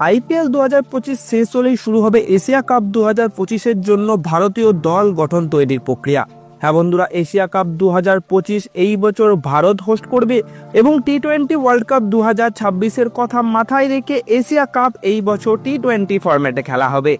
IPL 2025 শেষ হলেই শুরু হবে এশিয়া কাপ 2025-এর জন্য ভারতীয় দল গঠন তৈরির প্রক্রিয়া। হ্যাঁ বন্ধুরা, এশিয়া কাপ 2025 এই বছর ভারত হোস্ট করবে এবং টি-20 ওয়ার্ল্ড কাপ 2026-এর কথা মাথায় রেখে এশিয়া কাপ এই বছর টি-20 ফরম্যাটে খেলা হবে।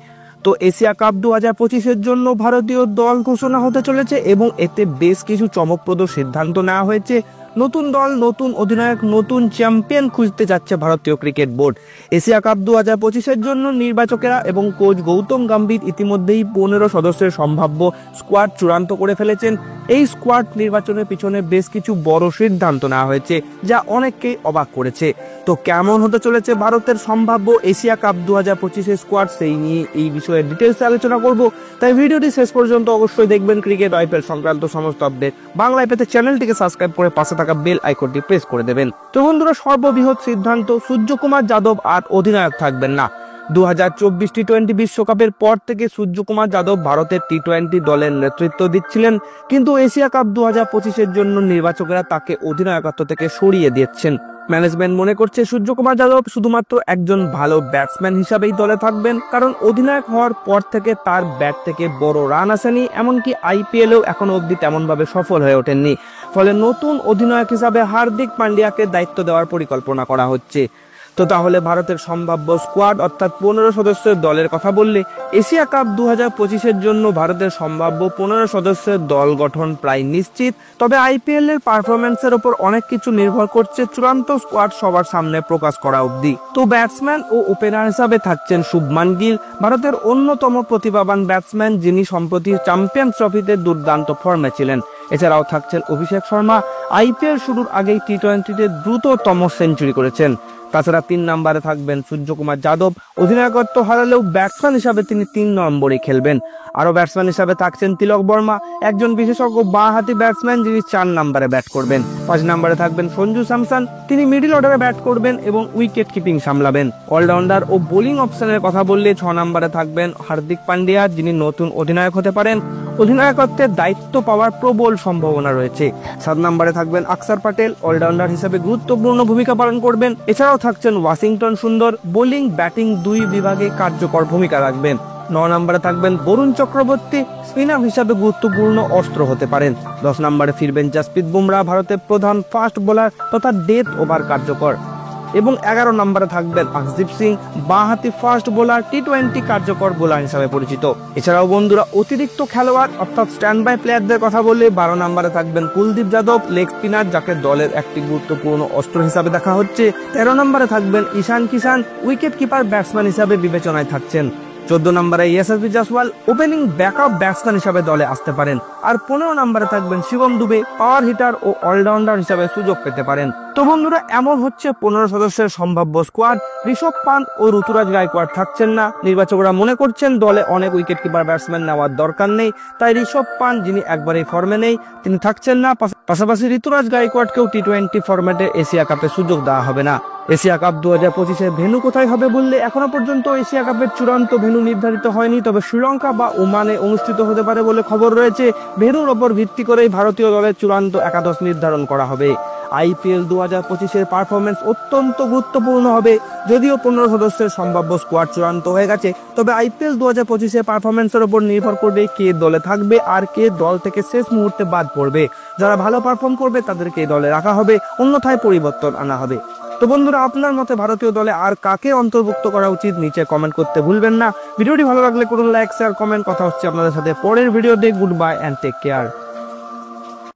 তো এশিয়া কাপ 2025-এর জন্য ভারতীয় দল ঘোষণা হতে চলেছে এবং এতে বেশ কিছু চমকপ্রদ সিদ্ধান্ত নেওয়া হয়েছে। নতুন দল, নতুন অধিনায়ক, নতুন চ্যাম্পিয়ন খুঁজতে যাচ্ছে ভারতীয় ক্রিকেট বোর্ড। এশিয়া কাপ 2025-এর জন্য নির্বাচকেরা এবং কোচ গৌতম গম্ভীর ইতিমধ্যেই 15 সদস্যের সম্ভাব্য স্কোয়াড চূড়ান্ত করে ফেলেছেন। এই স্কোয়াড নির্বাচনের পিছনে বেশ কিছু বড় সিদ্ধান্ত নেওয়া হয়েছে, যা অনেককেই অবাক করেছে। তো কেমন হতে চলেছে ভারতের সম্ভাব্য এশিয়া কাপ 2025-এর স্কোয়াড, সেই নিয়ে এই বিষয়ে ডিটেলসে আলোচনা করব। তাই ভিডিওটি শেষ পর্যন্ত অবশ্যই দেখবেন। ক্রিকেট আইপিএল সংক্রান্ত সমস্ত আপডেট বাংলায় পেতে চ্যানেলটিকে সাবস্ক্রাইব করে পাশে থাকা বেল আইকনটি প্রেস করে দেবেন। তো বন্ধুরা, সর্ববৃহৎ সিদ্ধান্ত, সূর্যকুমার যাদব আর অধিনায়ক থাকবেন না। 2024 টি-20 বিশ্বকাপের পর থেকে সূর্যকুমার যাদব ভারতের টি-20 দলের নেতৃত্ব দিচ্ছিলেন, কিন্তু এশিয়া কাপ 2025-এর জন্য নির্বাচকেরা তাকে অধিনায়কত্ব থেকে সরিয়ে দিচ্ছেন। ম্যানেজমেন্ট মনে করছে সূর্যকুমার যাদব শুধুমাত্র একজন ভালো ব্যাটসম্যান হিসাবেই দলে থাকবেন, কারণ অধিনায়ক হওয়ার পর থেকে তার ব্যাট থেকে বড় রান আসেনি, এমনকি আইপিএলেও এখনো অবধি তেমনভাবে সফল হয়ে ওঠেননি। ফলে নতুন অধিনায়ক হিসাবে হার্দিক পান্ডিয়াকে দায়িত্ব দেওয়ার পরিকল্পনা করা হচ্ছে। তো তাহলে ভারতের সম্ভাব্য স্কোয়াড অর্থাৎ 15 সদস্যের দলের কথা বললে, এশিয়া কাপ 2025-এর জন্য ভারতের সম্ভাব্য 15 সদস্যের দল গঠন প্রায় নিশ্চিত। তবে আইপিএল এর পারফরমেন্সের উপর অনেক কিছু নির্ভর করছে চূড়ান্ত স্কোয়াড সবার সামনে প্রকাশ করা অবধি। তো ব্যাটসম্যান ও ওপেনার হিসাবে থাকছেন শুভমান গিল, ভারতের অন্যতম প্রতিভাবান ব্যাটসম্যান, যিনি সম্প্রতি চ্যাম্পিয়ন্স ট্রফিতে দুর্দান্ত ফর্মে ছিলেন। এছাড়াও থাকছেন অভিষেক শর্মা, আইপিএল শুরুর আগেই টি-20-তে দ্রুততম সেঞ্চুরি করেছেন। তাছাড়া 3 নম্বরে থাকবেন সূর্যকুমার যাদব, অধিনায়কত্ব হারালেও ব্যাটসম্যান হিসাবে তিনি 3 নম্বরে খেলবেন। আরও ব্যাটসম্যান হিসাবে থাকছেন তিলক বর্মা, একজন বিশেষজ্ঞ বাঁ-হাতি ব্যাটসম্যান, যিনি 4 নম্বরে ব্যাট করবেন। 5 নম্বরে থাকবেন সঞ্জু স্যামসন, তিনি মিডল অর্ডারে ব্যাট করবেন এবং উইকেট কিপিং সামলাবেন। অলরাউন্ডার ও বোলিং অপশনের কথা বললে 6 নম্বরে থাকবেন হার্দিক পান্ডিয়া, যিনি নতুন অধিনায়ক হতে পারেন। অধিনায়কত্বের দায়িত্ব পাওয়ার প্রবল সম্ভাবনা রয়েছে। 7 নম্বরে থাকবেন অক্ষর প্যাটেল, অলরাউন্ডার হিসেবে গুরুত্বপূর্ণ ভূমিকা পালন করবেন। এছাড়াও থাকছেন ওয়াশিংটন সুন্দর, বোলিং ব্যাটিং 2 বিভাগে কার্যকর ভূমিকা রাখবেন। 9 নম্বরে থাকবেন বরুণ চক্রবর্তী, স্পিনার হিসাবে গুরুত্বপূর্ণ অস্ত্র হতে পারেন। 10 নম্বরে ফিরবেন জাসপ্রীত বুমরাহ, ভারতের প্রধান ফাস্ট বোলার তথা ডেথ ওভার কার্যকর। এবং 11 নম্বরে থাকবেন অর্শদীপ সিং, বাঁহাতি ফাস্ট বোলার, টি-20 কার্যকর বোলার হিসাবে পরিচিত। এছাড়াও বন্ধুরা, অতিরিক্ত খেলোয়াড় অর্থাৎ স্ট্যান্ড বাই প্লেয়ারদের কথা বললে 12 নম্বরে থাকবেন কুলদীপ যাদব, লেগ স্পিনার, যাকে দলের একটি গুরুত্বপূর্ণ অস্ত্র হিসাবে দেখা হচ্ছে। 13 নম্বরে থাকবেন ঈশান কিষান, উইকেট কিপার ব্যাটসম্যান হিসাবে বিবেচনায় থাকছেন। 14 নম্বরে ইয়াশাসভি জয়সওয়াল, ওপেনিং ব্যাকআপ ব্যাটসম্যান হিসাবে দলে আসতে পারেন। আর 15 নম্বরে থাকবেন শিবম দুবে, পাওয়ার হিটার ও অলরাউন্ডার হিসাবে সুযোগ পেতে পারেন। তো বন্ধুরা, এমন হচ্ছে 15 সদস্যের সম্ভাব্য স্কোয়াড। ঋষভ পান্ট ও ঋতুরাজ গায়কোয়াড় থাকছেন না। নির্বাচকরা মনে করছেন দলে অনেক উইকেট কিপার ব্যাটসম্যান নেওয়ার দরকার নেই, তাই ঋষভ পান্ট, যিনি একবারেই ফর্মে নেই, তিনি থাকছেন না। পাশাপাশি ঋতুরাজ গায়কোয়াড়কেও টি-20 ফরম্যাটে এশিয়া কাপে সুযোগ দেওয়া হবে না। এশিয়া কাপ 2025-এর ভেন্যু কোথায় হবে বললে, এখনো পর্যন্ত এশিয়া কাপের চূড়ান্ত ভেন্যু নির্ধারিত হয়নি, তবে শ্রীলঙ্কা বা ওমানে অনুষ্ঠিত হতে পারে বলে খবর রয়েছে। ভেন্যুর ওপর ভিত্তি করেই ভারতীয় দলের চূড়ান্ত একাদশ নির্ধারণ করা হবে। আইপিএল 2025-এর পারফরমেন্স অত্যন্ত গুরুত্বপূর্ণ হবে। যদিও 15 সদস্যের সম্ভাব্য স্কোয়াড চূড়ান্ত হয়ে গেছে, তবে আইপিএল 2025-এর পারফরমেন্সের উপর নির্ভর করবে কে দলে থাকবে আর কে দল থেকে শেষ মুহূর্তে বাদ পড়বে। যারা ভালো পারফর্ম করবে তাদেরকে দলে রাখা হবে, অন্যথায় পরিবর্তন আনা হবে। তো বন্ধুরা, আপনার মতে ভারতীয় দলে আর কাকে অন্তর্ভুক্ত করা উচিত নিচে কমেন্ট করতে ভুলবেন না। ভিডিওটি ভালো লাগলে করুন লাইক, শেয়ার, কমেন্ট। কথা হচ্ছে আপনাদের সাথে পরের ভিডিওতে। Good bye and take care.